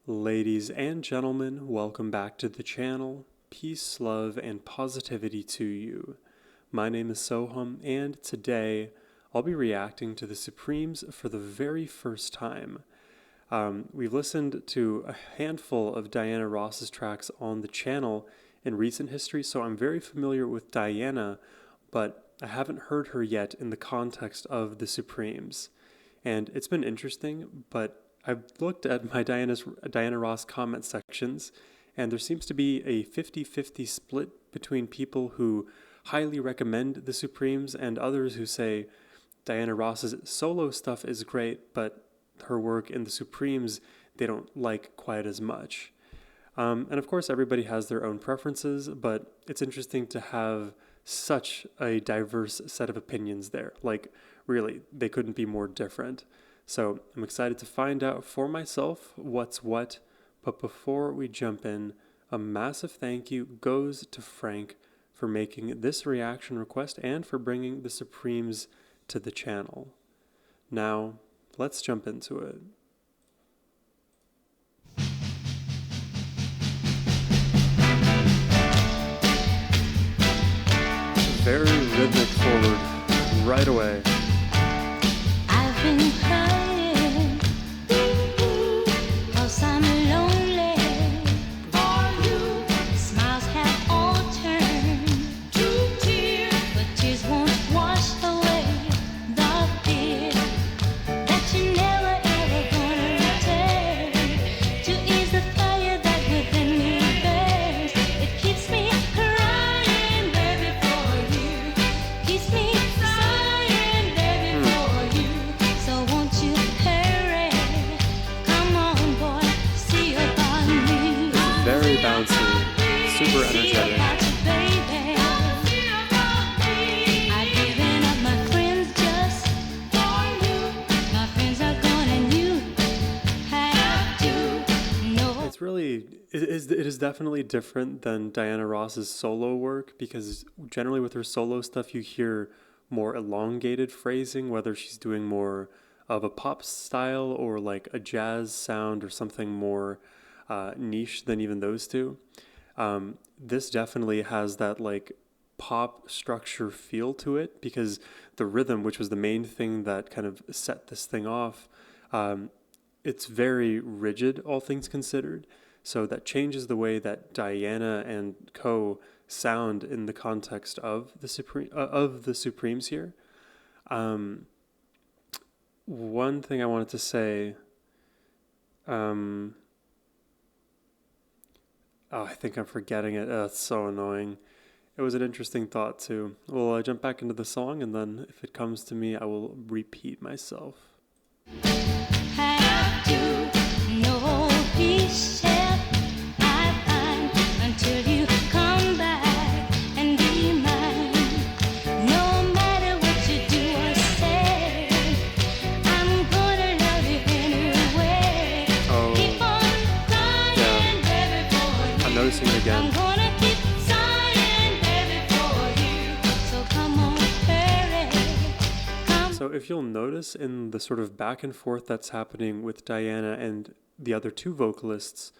Ladies and gentlemen, welcome back to the channel. Peace, love, and positivity to you. My name is Sohum, and today I'll be reacting to the Supremes for the very first time. We've listened to a handful of Diana Ross's tracks on the channel in recent history, so I'm very familiar with Diana, but I haven't heard her yet in the context of the Supremes. And it's been interesting, but I've looked at my Diana Ross comment sections, and there seems to be a 50-50 split between people who highly recommend the Supremes and others who say Diana Ross's solo stuff is great, but her work in the Supremes they don't like quite as much. And of course, everybody has their own preferences, but it's interesting to have such a diverse set of opinions there. Like, really, they couldn't be more different. So I'm excited to find out for myself what's what, but before we jump in, a massive thank you goes to Frank for making this reaction request and for bringing the Supremes to the channel. Now, let's jump into it. Very rhythmic forward right away. I've been crying, 'cause I'm lonely for you. Smiles have all turned to tears, but tears won't wash away the fear that you're never ever gonna return. To ease the fire that within me burns, it keeps me crying, baby, for you. Keeps me sighing, baby, for you. So won't you hurry? Come on, boy, see about me. Very bouncy, super energetic. I've given up my friends just for you. My friends are gone and you have to know. It is definitely different than Diana Ross's solo work, because generally with her solo stuff you hear more elongated phrasing, whether she's doing more of a pop style or like a jazz sound or something more niche than even those two. This definitely has that like pop structure feel to it, because the rhythm, which was the main thing that kind of set this thing off, it's very rigid, all things considered. So that changes the way that Diana and co sound in the context of the Supremes here. One thing I wanted to say. I think I'm forgetting it. It's so annoying. It was an interesting thought too. Well, I jump back into the song, and then if it comes to me, I will repeat myself. Have to know peace shall I find until you come back and be mine. No matter what you do or say, I'm gonna love you anyway. Oh, Keep on crying, baby, for you. I'm noticing it I'm again. gonna keep sighing, baby, for you. So come on, hurry. So if you'll notice in the sort of back and forth that's happening with Diana and the other two vocalists,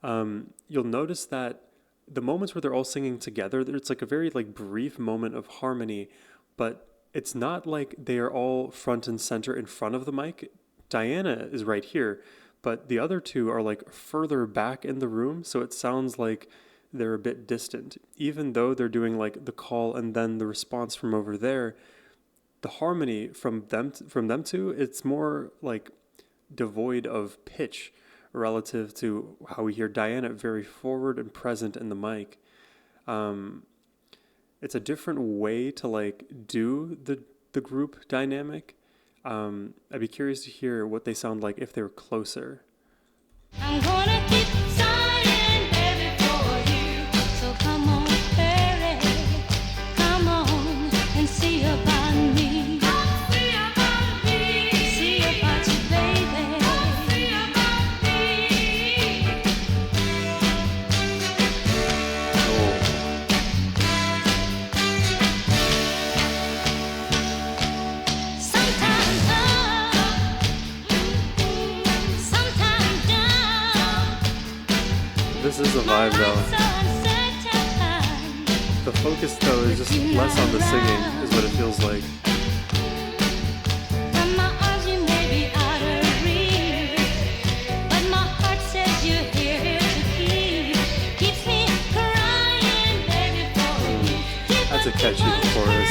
you'll notice that the moments where they're all singing together, it's like a very like brief moment of harmony, but it's not like they are all front and center in front of the mic. Diana is right here, but the other two are like further back in the room, so it sounds like they're a bit distant. Even though they're doing like the call and then the response from over there, the harmony from them two, it's more like devoid of pitch relative to how we hear Diana very forward and present in the mic. It's a different way to like do the group dynamic. I'd be curious to hear what they sound like if they were closer. I'm gonna keep sighing, baby, for you. So come on, hurry. Come on and see about me. See about me. See about you, baby. See about me. Sometimes This is a vibe though. The focus though is just less on the singing, is what it feels like. That's a catchy chorus.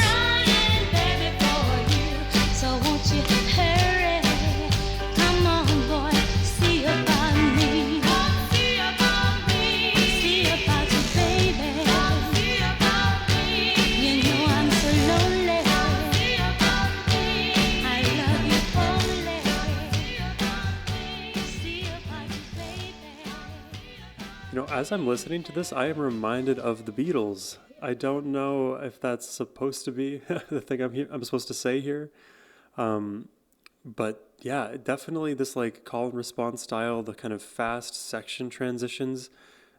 You know, as I'm listening to this, I am reminded of the Beatles. I don't know if that's supposed to be the thing I'm supposed to say here. But yeah, definitely this like call and response style, the kind of fast section transitions.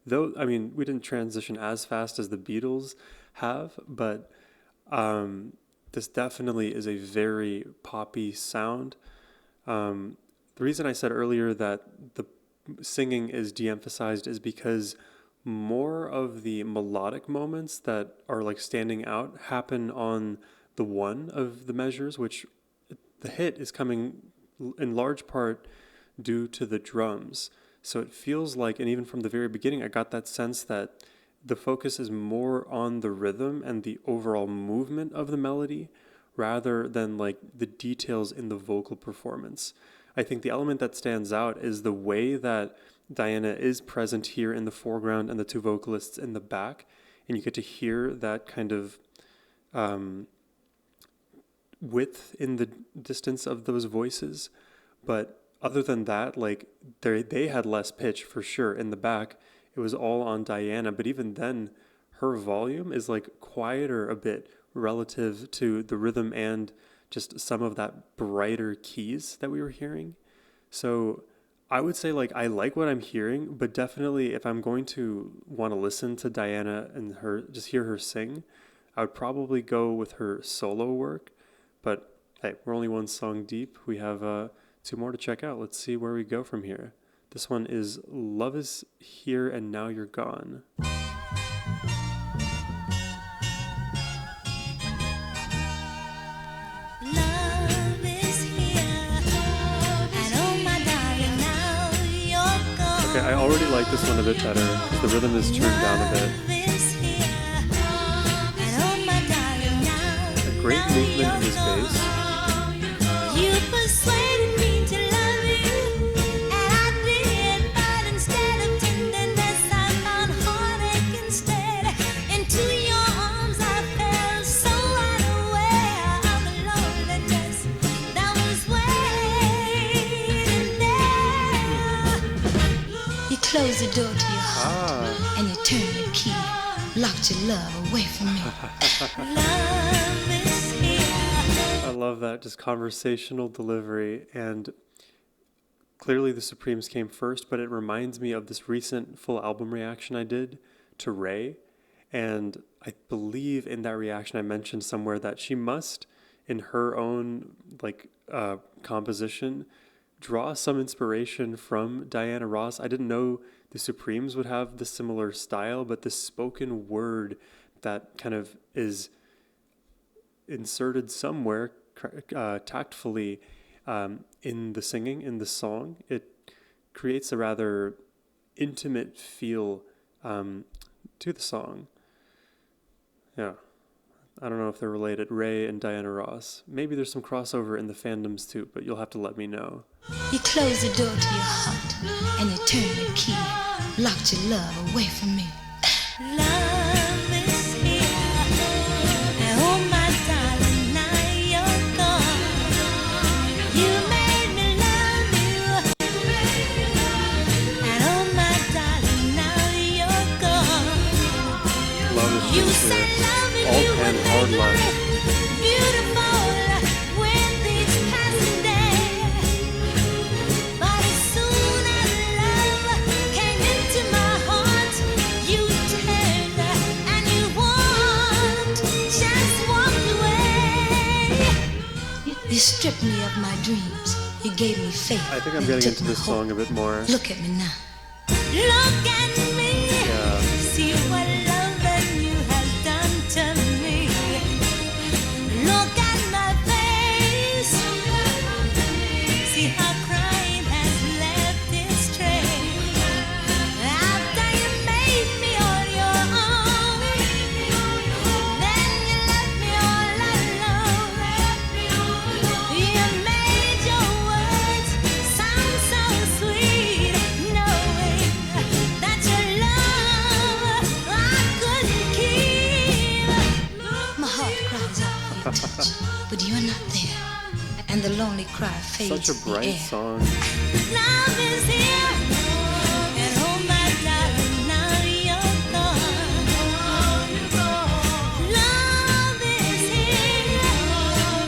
Though, I mean, we didn't transition as fast as the Beatles have, but this definitely is a very poppy sound. The reason I said earlier that the singing is de-emphasized is because more of the melodic moments that are like standing out happen on the one of the measures, which the hit is coming in large part due to the drums. So it feels like, and even from the very beginning, I got that sense that the focus is more on the rhythm and the overall movement of the melody rather than like the details in the vocal performance. I think the element that stands out is the way that Diana is present here in the foreground and the two vocalists in the back, and you get to hear that kind of width in the distance of those voices. But other than that, like they had less pitch for sure in the back. It was all on Diana, but even then, her volume is like quieter a bit relative to the rhythm and just some of that brighter keys that we were hearing. So I would say like I like what I'm hearing, but definitely if I'm going to want to listen to Diana and her just hear her sing, I would probably go with her solo work. But hey, we're only one song deep. We have two more to check out. Let's see where we go from here. This one is Love Is Here and Now You're Gone. Okay, I already like this one a bit better because the rhythm is turned down a bit. A great movement in his bass. You persuaded me to love you, and I did, but instead of tenderness, I found heartache instead. Into your arms I fell so unaware of the loneliness that was waiting there. You closed the door to your heart, and you turned the key, locked your love away from me. Love is here. I love that, just conversational delivery, and clearly the Supremes came first, but it reminds me of this recent full album reaction I did to Ray, and I believe in that reaction I mentioned somewhere that she must, in her own composition, draw some inspiration from Diana Ross. I didn't know the Supremes would have the similar style, but the spoken word that kind of is inserted somewhere tactfully in the singing, in the song, it creates a rather intimate feel to the song. Yeah. I don't know if they're related, Ray and Diana Ross. Maybe there's some crossover in the fandoms too, but you'll have to let me know. You closed the door to your heart, and you turned the key, locked your love away from me. Love is here, and oh my darling, now you're gone. You made me love you, and oh my darling, now you're gone. Love is You just said here. love is All you pan would hard make love. life beautiful with each passing day. But as soon as love came into my heart, you turned and you just walked away. You stripped me of my dreams. You gave me faith. I think I'm and getting took into my this hope. song a bit more. Look at me now. Look at me. only cry fades Such a to the bright air. song. Love is here, and oh my darling, now you're gone. Love is here,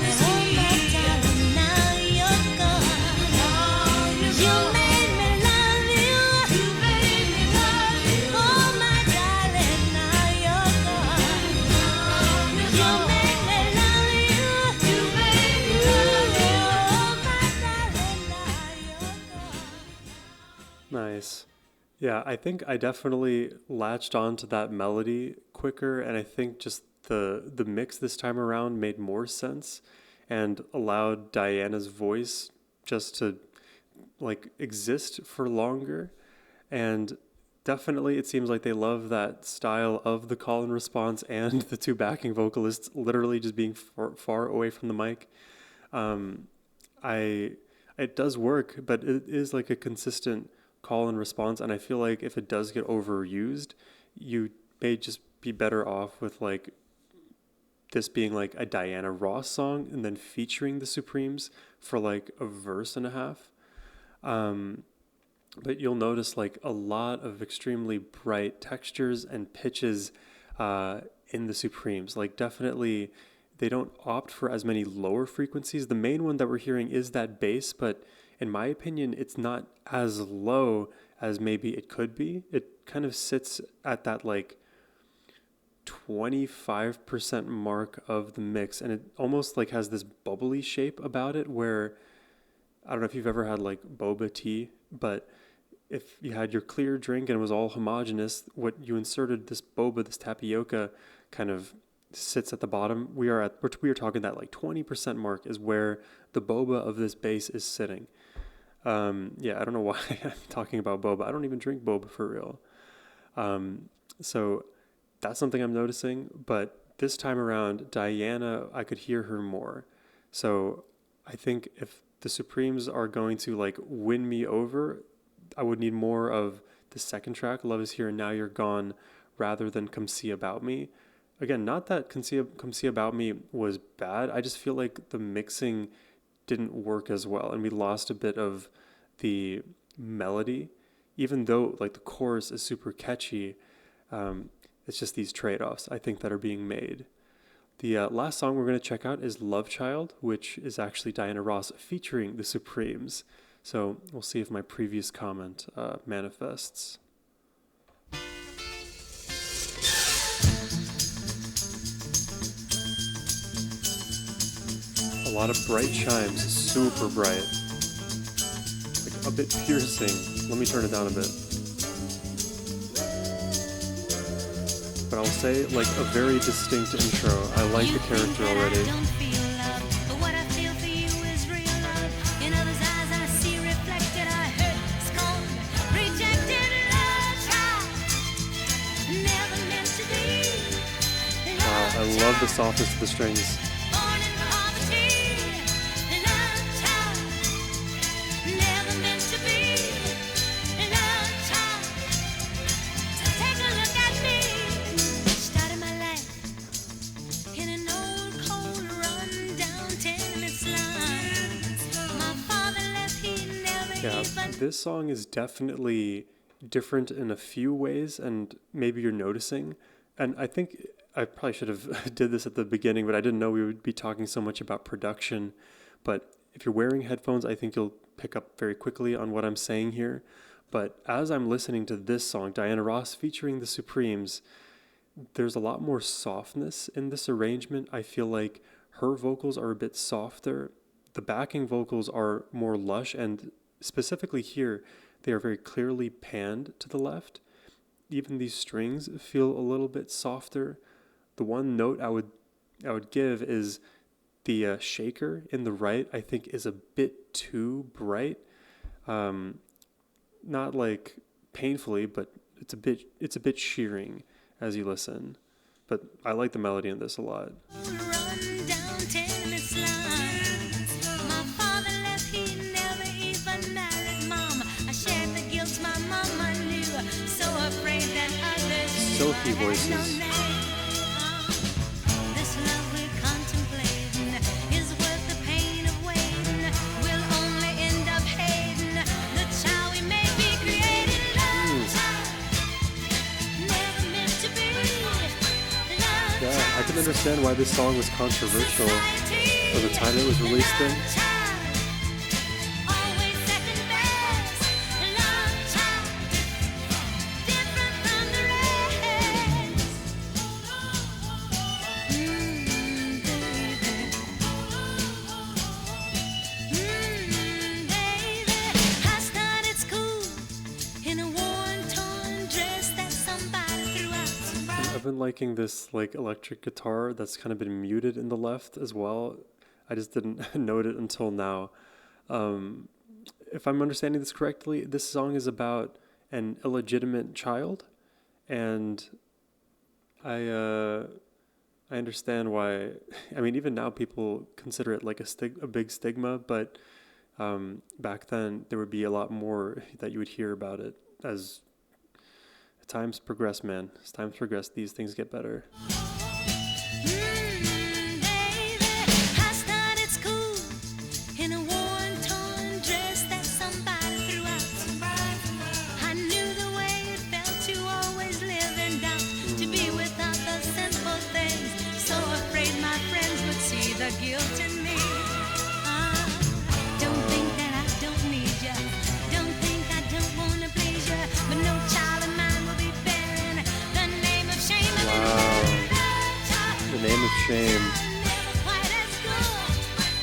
and oh my darling, now you're gone. You made me love you, you made me love you. Oh my darling, now you're gone. You made me love you, you made me love you. Oh my darling, now you're gone. Nice. Yeah, I think I definitely latched on to that melody quicker, and I think just the mix this time around made more sense and allowed Diana's voice just to like exist for longer. And definitely it seems like they love that style of the call and response and the two backing vocalists literally just being far away from the mic. I It does work, but it is like a consistent call and response, and I feel like if it does get overused, you may just be better off with like this being like a Diana Ross song and then featuring the Supremes for like a verse and a half. But you'll notice like a lot of extremely bright textures and pitches in the Supremes. Like definitely they don't opt for as many lower frequencies. The main one that we're hearing is that bass, but in my opinion, it's not as low as maybe it could be. It kind of sits at that like 25% mark of the mix, and it almost like has this bubbly shape about it where I don't know if you've ever had like boba tea, but if you had your clear drink and it was all homogeneous, what you inserted this boba, this tapioca kind of sits at the bottom. We are talking that like 20% mark is where the boba of this base is sitting. Yeah, I don't know why I'm talking about boba. I don't even drink boba for real. So that's something I'm noticing. But this time around, Diana, I could hear her more. So I think if the Supremes are going to like win me over, I would need more of the second track, Love Is Here and Now You're Gone, rather than Come See About Me. Again, not that Come See About Me was bad. I just feel like the mixing didn't work as well, and we lost a bit of the melody, even though like the chorus is super catchy. It's just these trade-offs I think that are being made. The last song we're going to check out is Love Child, which is actually Diana Ross featuring the Supremes. So we'll see if my previous comment manifests. A lot of bright chimes, super bright. Like a bit piercing. Let me turn it down a bit. But I'll say, like, a very distinct intro. I like the character already. I love the softness of the strings. Yeah, this song is definitely different in a few ways, and maybe you're noticing. And I think I probably should have did this at the beginning, but I didn't know we would be talking so much about production. But if you're wearing headphones, I think you'll pick up very quickly on what I'm saying here. But as I'm listening to this song, Diana Ross featuring the Supremes, there's a lot more softness in this arrangement. I feel like her vocals are a bit softer. The backing vocals are more lush, and specifically here, they are very clearly panned to the left. Even these strings feel a little bit softer. The one note I would give is the shaker in the right, I think, is a bit too bright. Not like painfully, but it's a bit shearing as you listen. But I like the melody in this a lot. Silky voices. can understand why this song was controversial for the time it was released in. I've been liking this like electric guitar that's kind of been muted in the left as well. I just didn't note it until now. Um, if I'm understanding this correctly, this song is about an illegitimate child, and I uh, I understand why. I mean, even now people consider it like a big stigma, but back then there would be a lot more that you would hear about it as times progress, man. As times progress, these things get better. Guilt in me. Don't think that I don't need you. Don't think I don't wanna please you. But no child of mine will be bearing the name of shame. Wow. The name of shame. Never quite as good.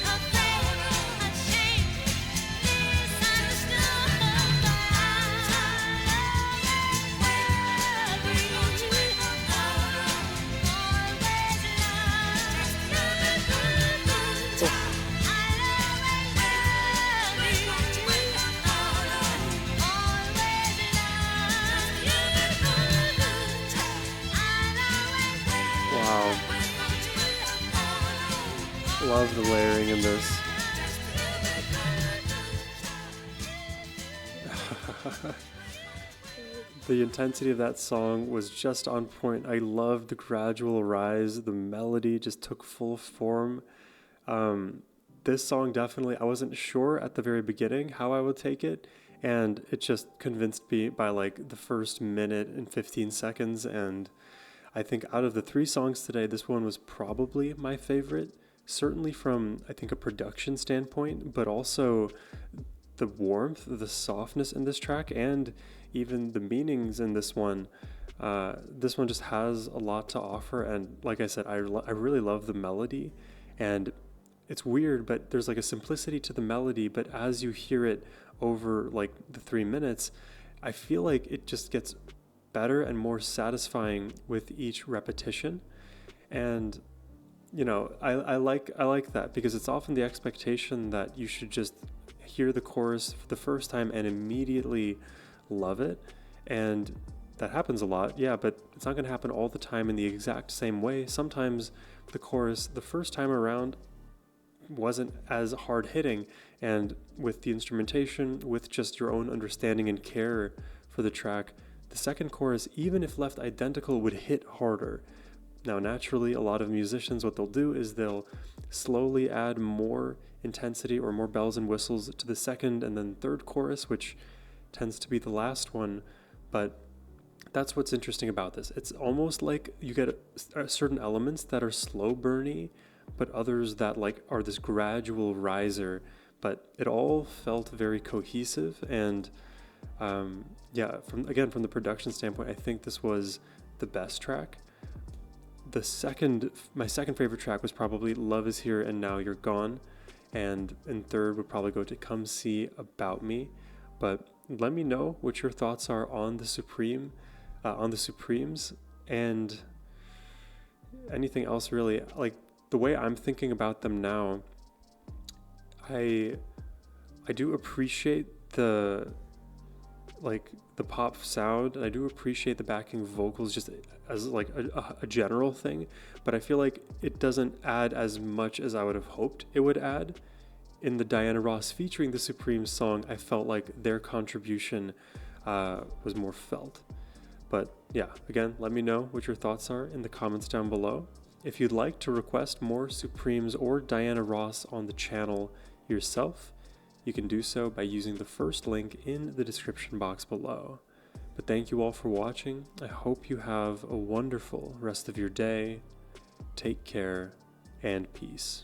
Afraid, ashamed, misunderstood. Wow. Love the layering in this. The intensity of that song was just on point. I loved the gradual rise. The melody just took full form. This song definitely, I wasn't sure at the very beginning how I would take it, and it just convinced me by like the first minute and 15 seconds. And I think out of the three songs today, this one was probably my favorite, certainly from, I think, a production standpoint, but also the warmth, the softness in this track, and even the meanings in this one. This one just has a lot to offer, and like I said, I really love the melody, and it's weird, but there's like a simplicity to the melody, but as you hear it over like the 3 minutes, I feel like it just gets better and more satisfying with each repetition. And you know, I like that, because it's often the expectation that you should just hear the chorus for the first time and immediately love it, and that happens a lot, yeah, but it's not going to happen all the time in the exact same way. Sometimes the chorus the first time around wasn't as hard hitting, and with the instrumentation, with just your own understanding and care for the track, the second chorus, even if left identical, would hit harder. Now, naturally, a lot of musicians, what they'll do is they'll slowly add more intensity or more bells and whistles to the second and then third chorus, which tends to be the last one. But that's what's interesting about this. It's almost like you get certain elements that are slow burny, but others that like are this gradual riser. But it all felt very cohesive, and yeah, from the production standpoint, I think this was the best track. My second favorite track was probably Love Is Here and Now You're Gone, and in third would probably go to Come See About Me. But let me know what your thoughts are on the Supremes, and anything else really. Like, the way I'm thinking about them now, I do appreciate the pop sound, and I do appreciate the backing vocals just as like a general thing, but I feel like it doesn't add as much as I would have hoped it would add. In the Diana Ross featuring the Supremes song, I felt like their contribution was more felt. But yeah, again, let me know what your thoughts are in the comments down below. If you'd like to request more Supremes or Diana Ross on the channel yourself, you can do so by using the first link in the description box below. But thank you all for watching. I hope you have a wonderful rest of your day, take care, and peace.